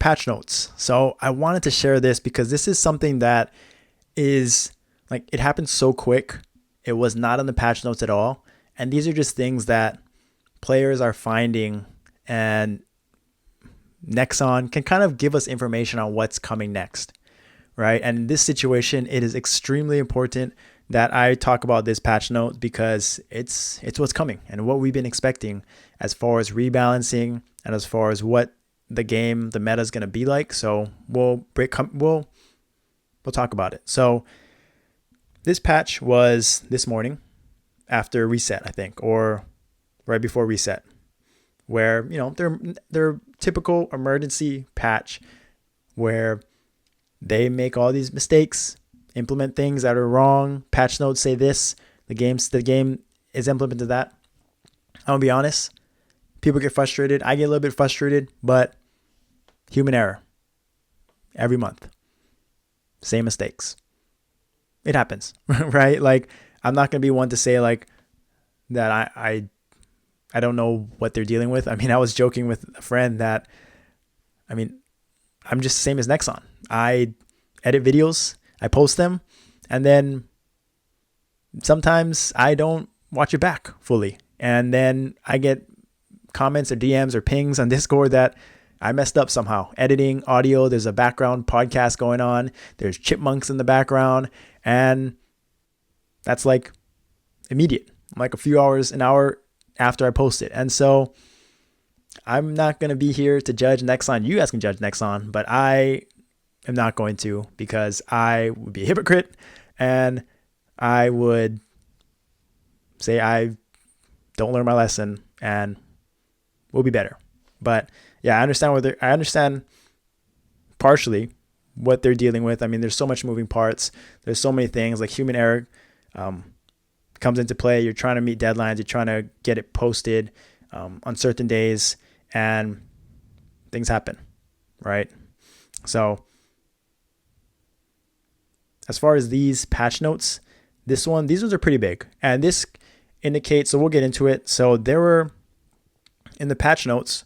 patch notes. So I wanted to share this because this is something that is like, it happened so quick. It was not on the patch notes at all. And these are just things that players are finding, and Nexon can kind of give us information on what's coming next, right? And in this situation, it is extremely important that I talk about this patch note because it's what's coming and what we've been expecting as far as rebalancing and as far as what the meta is going to be like. So we'll talk about it. So this patch was this morning after reset, I think, or right before reset, where, they're typical emergency patch where they make all these mistakes, implement things that are wrong. Patch notes say this, the game is implemented that. I'm gonna be honest, people get frustrated. I get a little bit frustrated, but human error. Every month, same mistakes. It happens, right? Like, I'm not gonna be one to say like that I don't know what they're dealing with. I mean, I was joking with a friend that, I'm just the same as Nexon. I edit videos, I post them, and then sometimes I don't watch it back fully. And then I get comments or DMs or pings on Discord that I messed up somehow. Editing, audio, there's a background podcast going on, there's chipmunks in the background, and that's like immediate. Like an hour after I post it. And so I'm not going to be here to judge Nexon. You guys can judge Nexon, but I am not going to, because I would be a hypocrite and I would say I don't learn my lesson and we'll be better. But yeah, I understand partially what they're dealing with. I mean, there's so much moving parts. There's so many things, like human error comes into play. You're trying to meet deadlines. You're trying to get it posted on certain days, and things happen, right? So as far as these patch notes, these ones are pretty big, and this indicates, so we'll get into it. So there were, in the patch notes,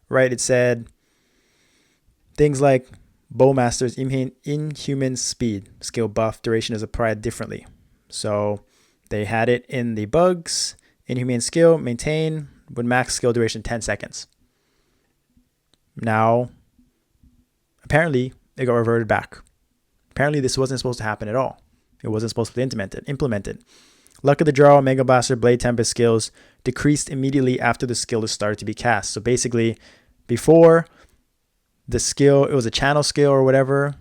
right, it said things like Bowmaster's inhuman speed skill buff duration is applied differently. So they had it in the bugs, inhumane skill, maintain with max skill duration 10 seconds. Now, apparently, it got reverted back. Apparently, this wasn't supposed to happen at all. It wasn't supposed to be implemented. Luck of the Draw, Mega Blaster, Blade Tempest skills decreased immediately after the skill is started to be cast. So basically, before the skill, it was a channel skill or whatever,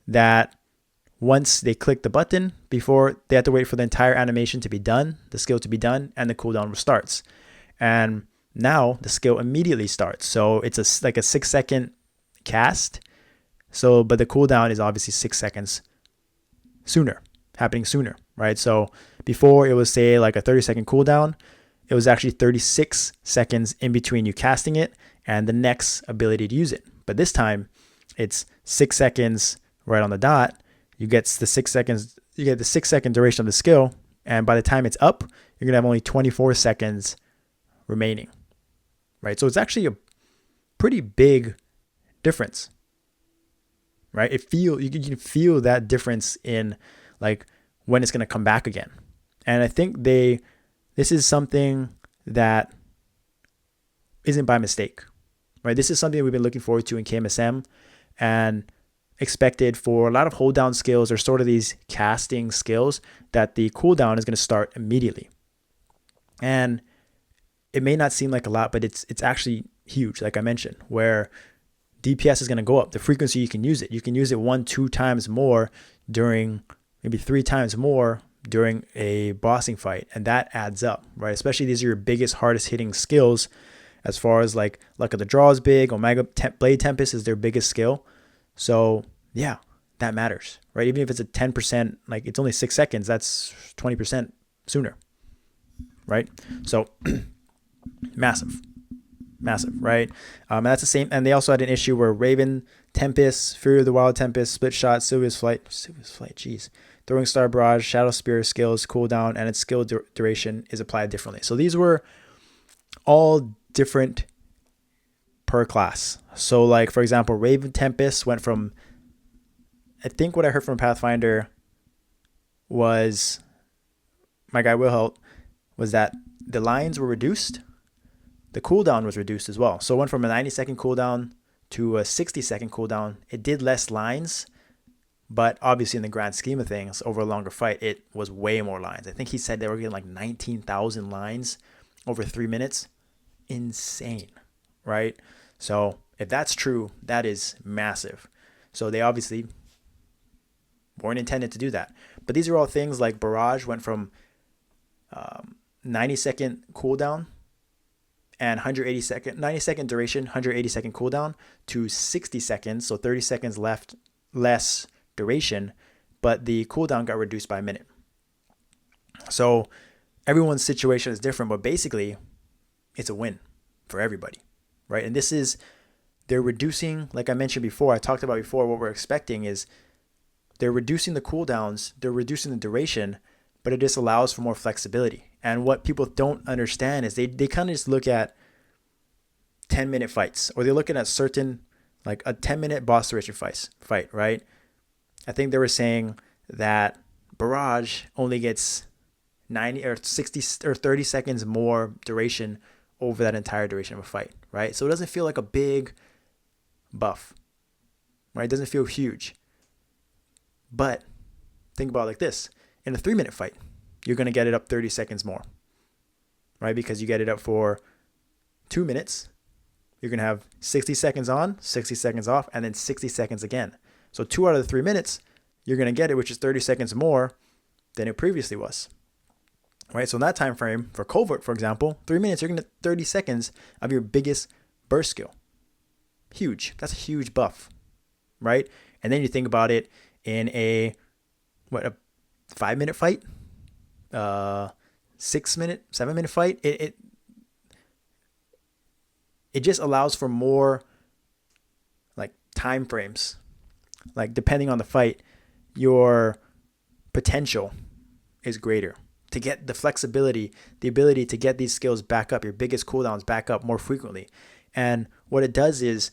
that once they click the button, before they had to wait for the entire animation to be done, the skill to be done, and the cooldown starts. And now the skill immediately starts. So it's like a 6-second cast. So, but the cooldown is obviously 6 seconds happening sooner, right? So before it was, say, like a 30-second cooldown, it was actually 36 seconds in between you casting it and the next ability to use it. But this time it's 6 seconds right on the dot. You get the 6 seconds, you get the 6-second duration of the skill. And by the time it's up, you're going to have only 24 seconds remaining, right? So it's actually a pretty big difference, right? You can feel that difference in like when it's going to come back again. And I think this is something that isn't by mistake, right? This is something we've been looking forward to in KMSM and expected for a lot of hold down skills, or sort of these casting skills, that the cooldown is going to start immediately. And it may not seem like a lot, but it's actually huge, like I mentioned, where DPS is going to go up. The frequency you can use it 1-2 times more during, maybe 3 times more during a bossing fight, and that adds up, right? Especially these are your biggest, hardest hitting skills, as far as like Luck of the Draw is big, Blade Tempest is their biggest skill. So yeah, that matters, right? Even if it's a 10%, like it's only 6 seconds, that's 20% sooner, right? So massive, right? And that's the same. And they also had an issue where Raven Tempest, Fury of the Wild Tempest, Split Shot, Sylvia's Flight, jeez. Throwing Star Barrage, Shadow Spear skills cooldown, and its skill duration is applied differently. So these were all different per class. So like, for example, Raven Tempest went from, I think what I heard from Pathfinder was, my guy Wilhelt, was that the lines were reduced. The cooldown was reduced as well. So it went from a 90-second cooldown to a 60-second cooldown. It did less lines, but obviously in the grand scheme of things, over a longer fight, it was way more lines. I think he said they were getting like 19,000 lines over 3 minutes. Insane, right? So if that's true, that is massive. So they obviously weren't intended to do that. But these are all things like Barrage went from 90-second cooldown and 90-second duration, 180-second cooldown to 60 seconds, so 30 seconds less duration, but the cooldown got reduced by a minute. So everyone's situation is different, but basically it's a win for everybody, right? And they're reducing, like I mentioned before, I talked about before, what we're expecting is they're reducing the cooldowns, they're reducing the duration, but it just allows for more flexibility. And what people don't understand is they kind of just look at 10-minute fights, or they're looking at certain, like a 10-minute boss duration fight, right? I think they were saying that Barrage only gets 90 or 60 or 30 seconds more duration over that entire duration of a fight, right? So it doesn't feel like a big buff, right? It doesn't feel huge. But think about it like this. In a 3-minute fight, you're going to get it up 30 seconds more, right? Because you get it up for 2 minutes. You're going to have 60 seconds on, 60 seconds off, and then 60 seconds again. So 2 out of the 3 minutes, you're going to get it, which is 30 seconds more than it previously was, right? So in that time frame, for Covert, for example, 3 minutes, you're going to get 30 seconds of your biggest burst skill. Huge. That's a huge buff, right? And then you think about it in a 5-minute fight, 6-minute, 7-minute fight. It just allows for more like time frames. Like depending on the fight, your potential is greater to get the flexibility, the ability to get these skills back up, your biggest cooldowns back up more frequently. And what it does is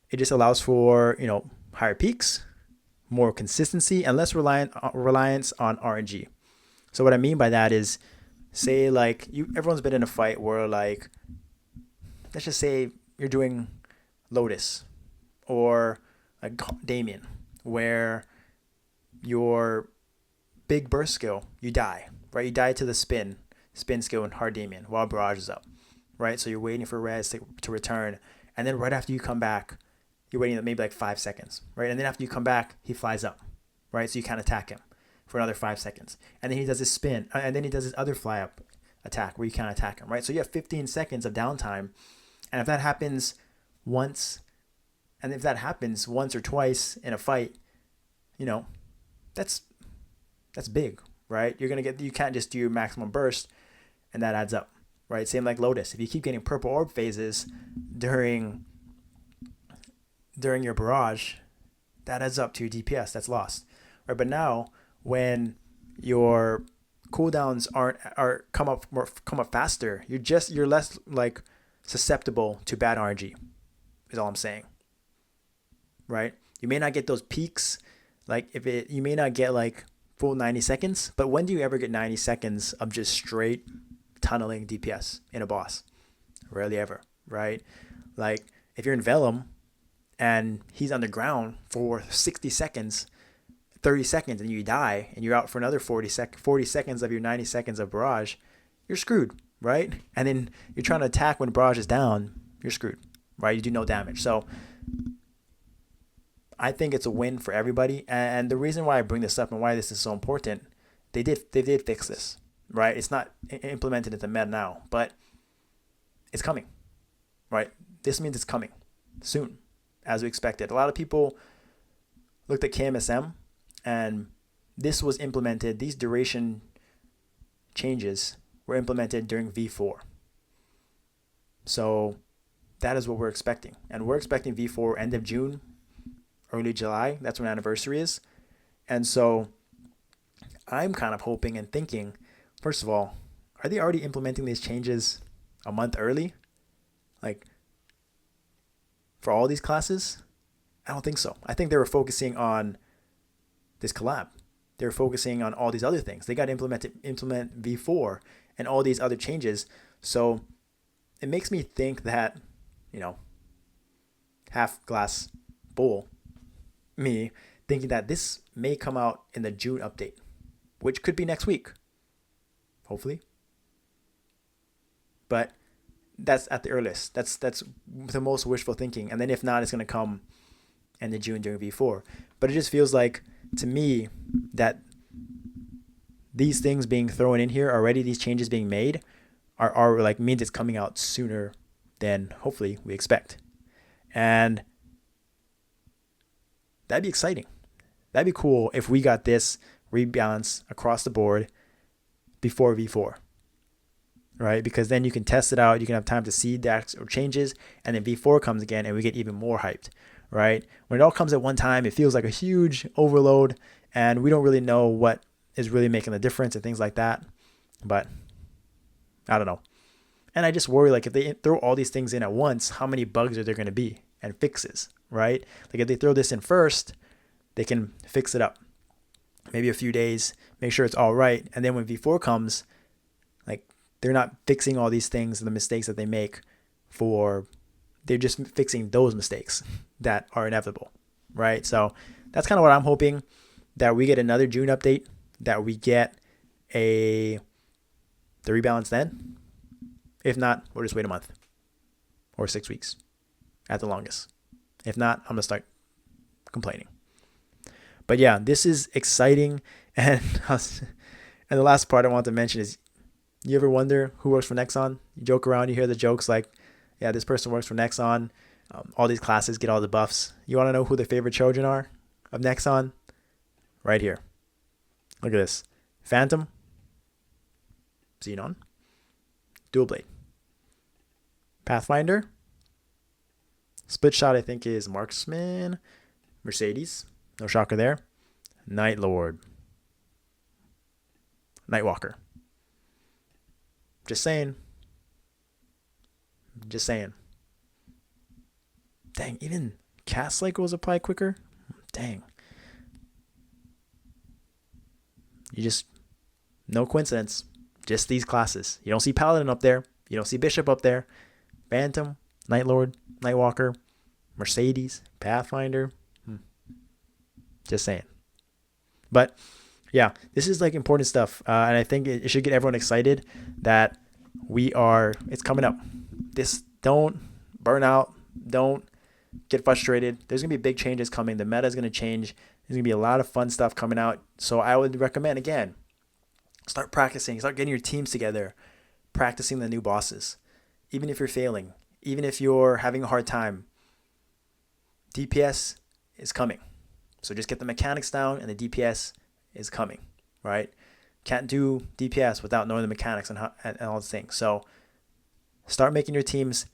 it just allows for, higher peaks, more consistency, and less reliance on RNG. So what I mean by that is, say like everyone's been in a fight where like, let's just say you're doing Lotus or like Damien, where your big burst skill, you die, right? You die to the spin skill in hard Damien while Barrage is up, right? So you're waiting for Rez to return, and then right after you come back, you're waiting maybe like 5 seconds, right? And then after you come back, he flies up, right? So you can't attack him for another 5 seconds. And then he does his spin, and then he does his other fly up attack where you can't attack him, right? So you have 15 seconds of downtime. And if that happens once or twice in a fight, that's big, right? You can't just do your maximum burst and that adds up, right? Same like Lotus. If you keep getting purple orb phases during your Barrage, that adds up to your DPS that's lost, right? But now when your cooldowns come up faster, you're less like susceptible to bad RNG, is all I'm saying, right? You may not get those peaks, like you may not get like full 90 seconds, but when do you ever get 90 seconds of just straight tunneling DPS in a boss? Rarely ever, right? Like if you're in Vellum and he's underground for 60 seconds, 30 seconds, and you die and you're out for another 40 seconds of your 90 seconds of Barrage, you're screwed, right? And then you're trying to attack when Barrage is down, you're screwed, right? You do no damage. So I think it's a win for everybody. And the reason why I bring this up and why this is so important, they did fix this, right? It's not implemented into meta now, but it's coming, right? This means it's coming soon, as we expected. A lot of people looked at KMSM, and this was implemented. These duration changes were implemented during V4. So that is what we're expecting. And we're expecting V4 end of June, early July. That's when anniversary is. And so I'm kind of hoping and thinking, first of all, are they already implementing these changes a month early? Like, for all these classes? I don't think so. I think they were focusing on this collab. They were focusing on all these other things. They got to implement V4 and all these other changes. So it makes me think that, half glass full, me thinking that this may come out in the June update, which could be next week, hopefully. But that's at the earliest. That's the most wishful thinking. And then if not, it's going to come in the June during V4. But it just feels like, to me, that these things being thrown in here already, these changes being made, are like means it's coming out sooner than hopefully we expect. And that'd be exciting. That'd be cool if we got this rebalance across the board before V4, right? Because then you can test it out. You can have time to see the actual changes, and then V4 comes again and we get even more hyped, right? When it all comes at one time, it feels like a huge overload and we don't really know what is really making the difference and things like that. But I don't know. And I just worry, like, if they throw all these things in at once, how many bugs are there going to be and fixes, right? Like, if they throw this in first, they can fix it up. Maybe a few days, make sure it's all right. And then when V4 comes, like, they're not fixing all these things and the mistakes that they make they're just fixing those mistakes that are inevitable, right? So that's kind of what I'm hoping, that we get another June update, that we get the rebalance then. If not, we'll just wait a month or 6 weeks at the longest. If not, I'm going to start complaining. But yeah, this is exciting. And the last part I want to mention is, you ever wonder who works for Nexon? You joke around, you hear the jokes like, yeah, this person works for Nexon. All these classes get all the buffs. You want to know who the favorite children are of Nexon? Right here. Look at this. Phantom, Xenon, Dual Blade, Pathfinder, Split Shot I think is Marksman, Mercedes, no shocker there, Night Lord, Nightwalker. Just saying. Dang, even cast cycles apply quicker? Dang. No coincidence. Just these classes. You don't see Paladin up there. You don't see Bishop up there. Phantom, Night Lord, Nightwalker, Mercedes, Pathfinder. Just saying. But yeah, this is like important stuff. And I think it should get everyone excited that it's coming up. Don't burn out. Don't get frustrated. There's going to be big changes coming. The meta is going to change. There's going to be a lot of fun stuff coming out. So I would recommend, again, start practicing. Start getting your teams together. Practicing the new bosses. Even if you're failing. Even if you're having a hard time. DPS is coming. So just get the mechanics down and the DPS is coming. Right? Can't do DPS without knowing the mechanics and all those things. So start making your teams.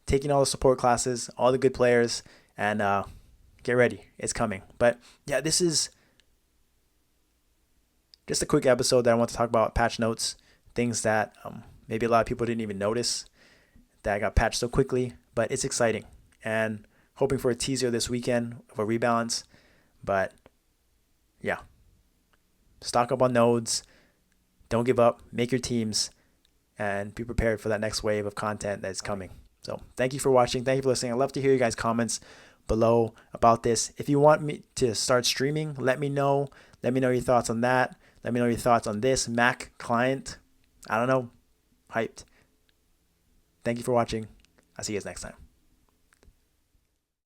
Taking all the support classes. All the good players. And get ready. It's coming. But yeah, this is just a quick episode that I want to talk about patch notes, things that maybe a lot of people didn't even notice that got patched so quickly, but it's exciting. And hoping for a teaser this weekend of a rebalance. But yeah, stock up on nodes. Don't give up. Make your teams and be prepared for that next wave of content that's coming. So thank you for watching. Thank you for listening. I'd love to hear you guys' comments below about this. If you want me to start streaming, let me know. Let me know your thoughts on that. Let me know your thoughts on this Mac client. I don't know. Hyped. Thank you for watching. I'll see you guys next time.